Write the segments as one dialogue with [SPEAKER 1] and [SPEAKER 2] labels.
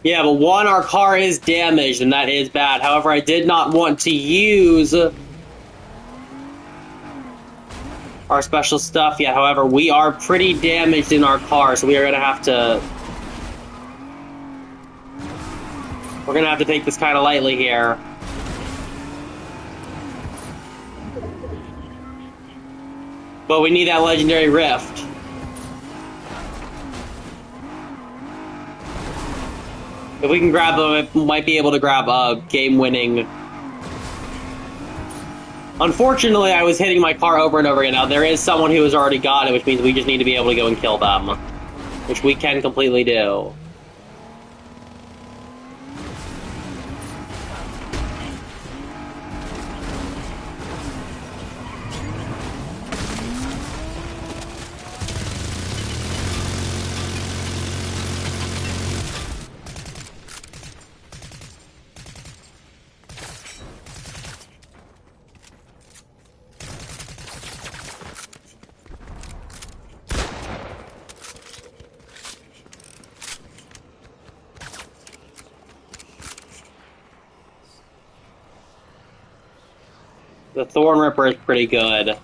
[SPEAKER 1] Yeah, but one, our car is damaged, and that is bad. However, I did not want to use our special stuff yet. However, we are pretty damaged in our car, so we are going to have to... We're going to have to take this kind of lightly here. But we need that legendary rift. If we can grab them, we might be able to grab a game-winning... Unfortunately, I was hitting my car over and over again. Now, there is someone who has already got it, which means we just need to be able to go and kill them. Which we can completely do. The Thorn Ripper is pretty good.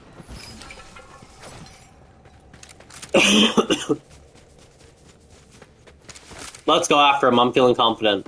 [SPEAKER 1] Let's go after him. I'm feeling confident.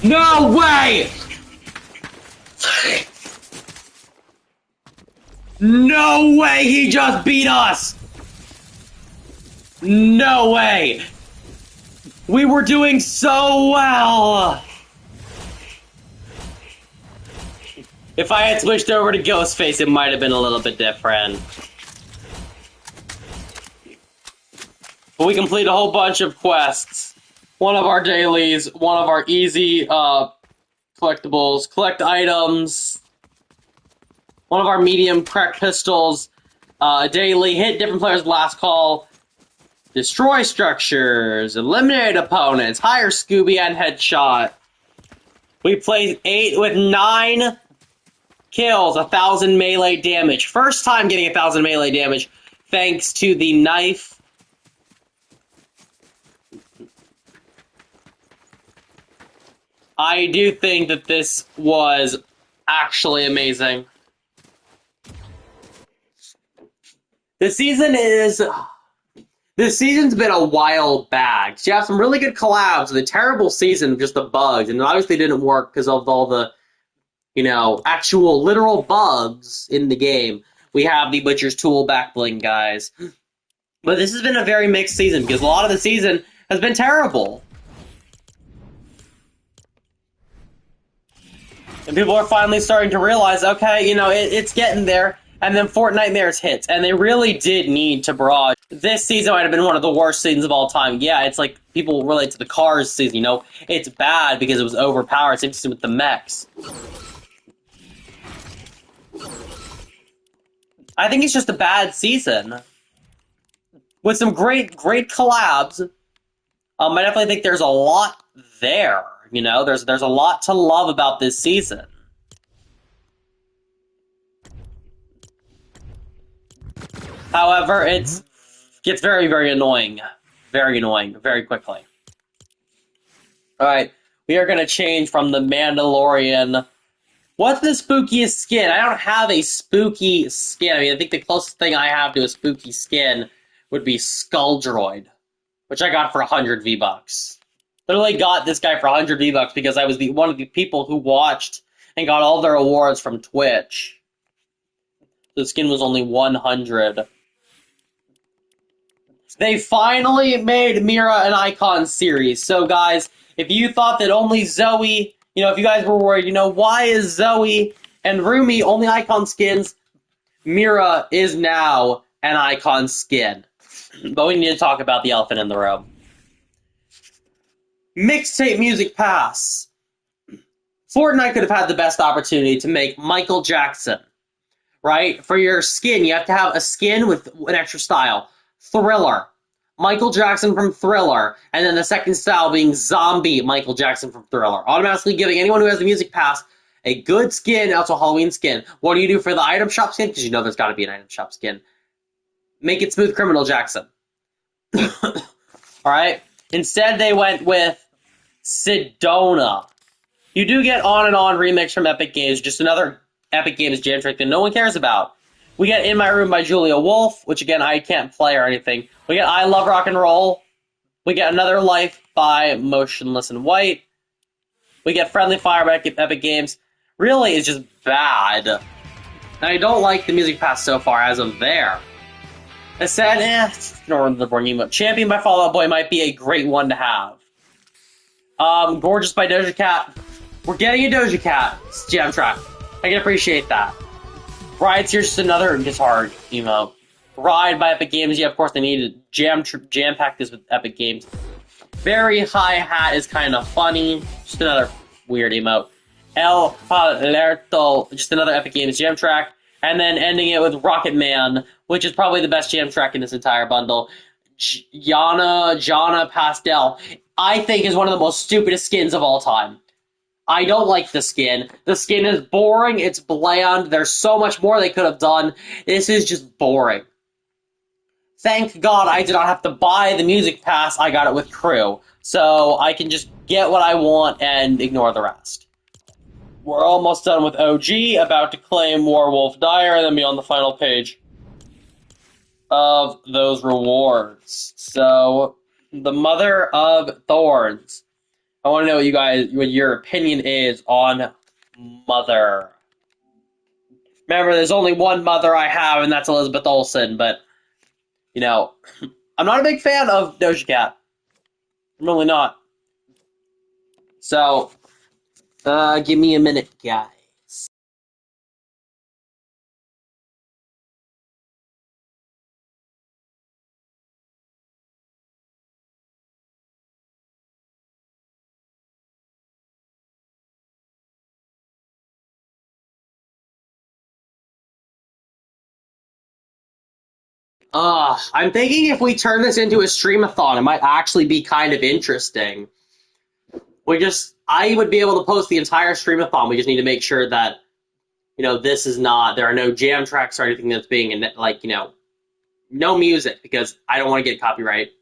[SPEAKER 1] No way! No way he just beat us! No way! We were doing so well! If I had switched over to Ghostface, it might have been a little bit different. But we complete a whole bunch of quests. One of our dailies, one of our easy collectibles, collect items, one of our medium crack pistols, a daily, hit different players' last call, destroy structures, eliminate opponents, hire Scooby and headshot. We played 8 with 9 kills, 1,000 melee damage. First time getting 1,000 melee damage, thanks to the knife. I do think that this was actually amazing. This season's been a wild bag. So you have some really good collabs with a terrible season of just the bugs, and obviously didn't work because of all the, actual literal bugs in the game. We have the Butcher's Tool back bling guys. But this has been a very mixed season because a lot of the season has been terrible. And people are finally starting to realize, okay, it's getting there. And then Fortnitemares hits. And they really did need to barrage. This season might have been one of the worst seasons of all time. Yeah, it's like people relate to the Cars season, It's bad because it was overpowered. Same thing with the mechs. I think it's just a bad season. With some great collabs. I definitely think there's a lot there. There's a lot to love about this season. However, it gets very, very annoying. Very annoying, very quickly. Alright, we are going to change from the Mandalorian. What's the spookiest skin? I don't have a spooky skin. I think the closest thing I have to a spooky skin would be Skull Droid, which I got for 100 V-Bucks. Literally got this guy for 100 V-Bucks because I was one of the people who watched and got all their awards from Twitch. The skin was only 100. They finally made Mira an icon series. So, guys, if you thought that only Zoe, if you guys were worried, why is Zoe and Rumi only icon skins? Mira is now an icon skin. But we need to talk about the elephant in the room. Mixtape Music Pass. Fortnite could have had the best opportunity to make Michael Jackson, right? For your skin, you have to have a skin with an extra style. Thriller. Michael Jackson from Thriller, and then the second style being Zombie Michael Jackson from Thriller. Automatically giving anyone who has the Music Pass a good skin, also a Halloween skin. What do you do for the item shop skin? Because there's got to be an item shop skin. Make it Smooth Criminal Jackson. Alright? Instead, they went with Sedona. You do get On and On remix from Epic Games, just another Epic Games jam track that no one cares about. We get In My Room by Julia Wolf, which again, I can't play or anything. We get I Love Rock and Roll. We get Another Life by Motionless in White. We get Friendly Fire by Epic Games. Really, it's just bad. And I don't like the Music Pass so far as of there. I said, ignore the boring emote. Champion by Fall Out Boy might be a great one to have. Gorgeous by Doja Cat. We're getting a Doja Cat jam track. I can appreciate that. Ride's here's just another guitar emote. Ride by Epic Games. Yeah, of course they need to jam-pack this with Epic Games. Very High Hat is kind of funny. Just another weird emote. El Palerto, just another Epic Games jam track. And then ending it with Rocket Man, which is probably the best jam track in this entire bundle. Jana Pastel, I think is one of the most stupidest skins of all time. I don't like the skin. The skin is boring, it's bland, there's so much more they could have done. This is just boring. Thank God I did not have to buy the Music Pass, I got it with Crew. So I can just get what I want and ignore the rest. We're almost done with OG, about to claim Werewolf Dire, and then be on the final page of those rewards. So, the Mother of Thorns. I want to know what your opinion is on Mother. Remember, there's only one Mother I have, and that's Elizabeth Olsen, but, I'm not a big fan of Doja Cat. I'm really not. So, give me a minute, guys. I'm thinking if we turn this into a streamathon, it might actually be kind of interesting. I would be able to post the entire streamathon. We just need to make sure that, this is not, there are no jam tracks or anything that's being, no music, because I don't want to get copyrighted.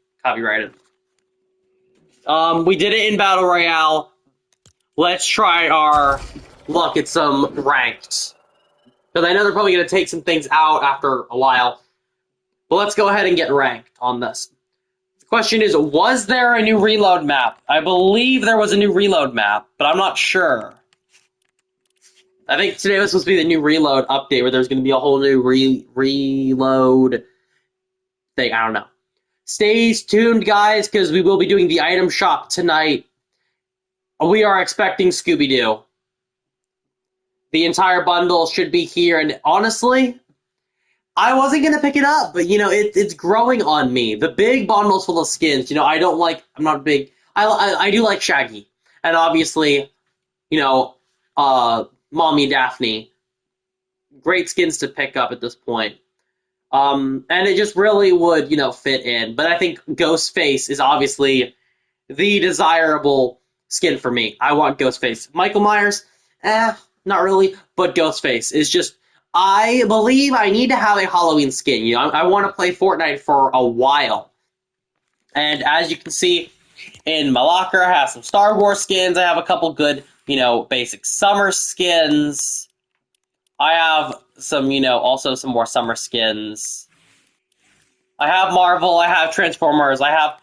[SPEAKER 1] We did it in Battle Royale. Let's try our luck at some ranked. Because I know they're probably going to take some things out after a while. But let's go ahead and get ranked on this. The question is, was there a new reload map? I believe there was a new reload map, but I'm not sure. I think today was supposed to be the new reload update where there's going to be a whole new reload thing. I don't know. Stay tuned, guys, because we will be doing the item shop tonight. We are expecting Scooby-Doo. The entire bundle should be here, and honestly, I wasn't going to pick it up, but, it's growing on me. The big bundle's full of skins. I don't like, I'm not big, I do like Shaggy. And obviously, Mommy Daphne. Great skins to pick up at this point. And it just really would, fit in. But I think Ghostface is obviously the desirable skin for me. I want Ghostface. Michael Myers, not really. But Ghostface is just, I believe I need to have a Halloween skin. I want to play Fortnite for a while. And as you can see in my locker, I have some Star Wars skins. I have a couple good, basic summer skins. I have some, also some more summer skins. I have Marvel, I have Transformers, I have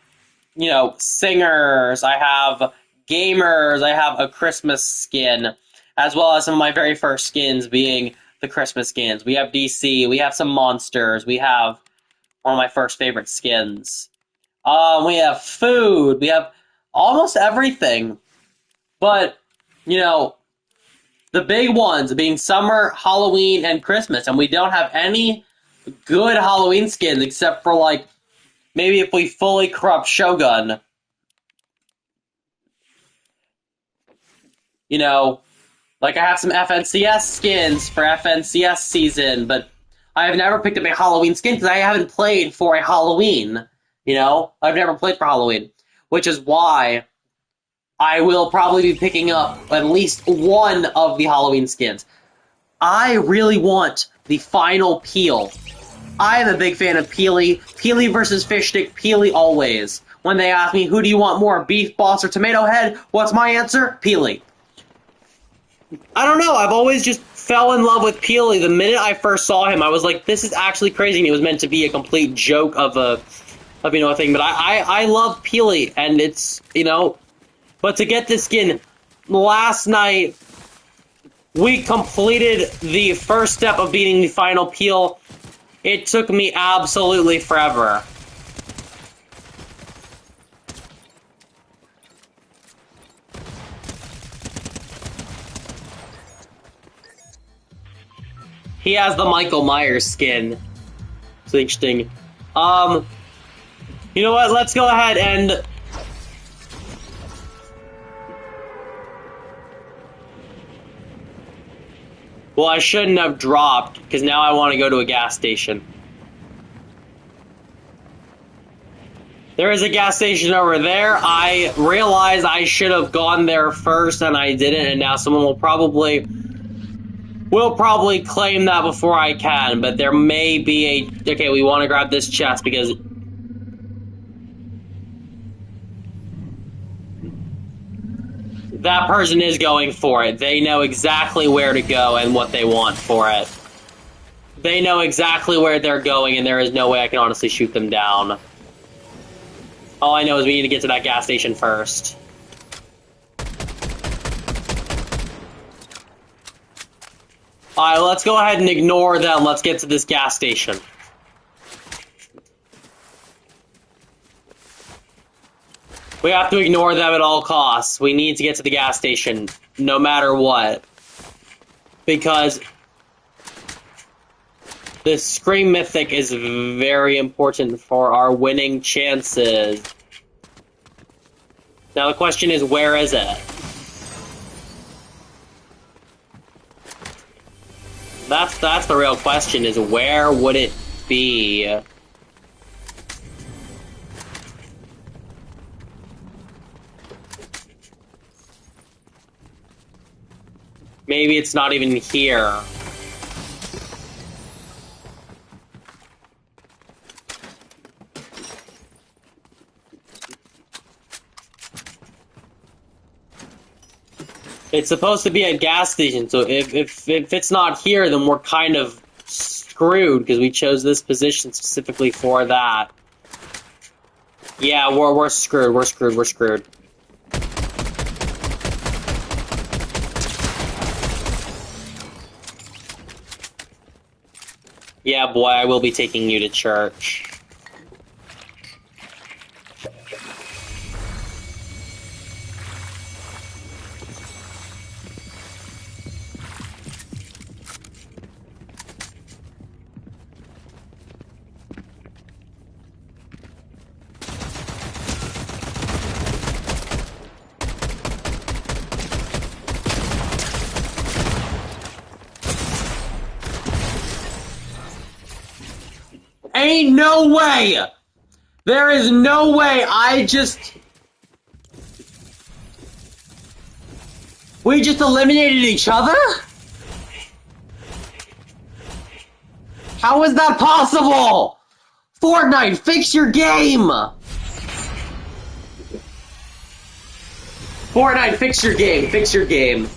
[SPEAKER 1] singers, I have gamers, I have a Christmas skin, as well as some of my very first skins being the Christmas skins. We have DC, we have some monsters, we have one of my first favorite skins. We have food, we have almost everything. But, you know, the big ones being summer, Halloween, and Christmas, and we don't have any good Halloween skins except for, like, maybe if we fully corrupt Shogun. Like I have some FNCS skins for FNCS season, but I have never picked up a Halloween skin because I haven't played for a Halloween. I've never played for Halloween, which is why I will probably be picking up at least one of the Halloween skins. I really want the final peel. I'm a big fan of Peely. Peely versus Fish Stick, Peely always. When they ask me, who do you want more, Beef Boss or Tomato Head? What's my answer? Peely. I don't know, I've always just fell in love with Peely. The minute I first saw him, I was like, this is actually crazy, and it was meant to be a complete joke of a thing, but I love Peely, and it's, but to get this skin, last night, we completed the first step of beating the final peel. It took me absolutely forever. He has the Michael Myers skin. It's interesting. You know what? Let's go ahead and... Well, I shouldn't have dropped, because now I want to go to a gas station. There is a gas station over there. I realized I should have gone there first, and I didn't, and now someone will probably claim that before I can, but there may be a... Okay, we want to grab this chest, because... that person is going for it. They know exactly where to go and what they want for it. They know exactly where they're going, and there is no way I can honestly shoot them down. All I know is we need to get to that gas station first. Alright, let's go ahead and ignore them. Let's get to this gas station. We have to ignore them at all costs. We need to get to the gas station, no matter what. Because the Scream Mythic is very important for our winning chances. Now the question is, where is it? That's the real question, is where would it be? Maybe it's not even here. It's supposed to be a gas station, so if it's not here, then we're kind of screwed, because we chose this position specifically for that. Yeah, we're screwed, we're screwed. Yeah, boy, I will be taking you to church. Ain't no way! There is no way we just eliminated each other? How is that possible? Fortnite, fix your game! Fortnite, fix your game,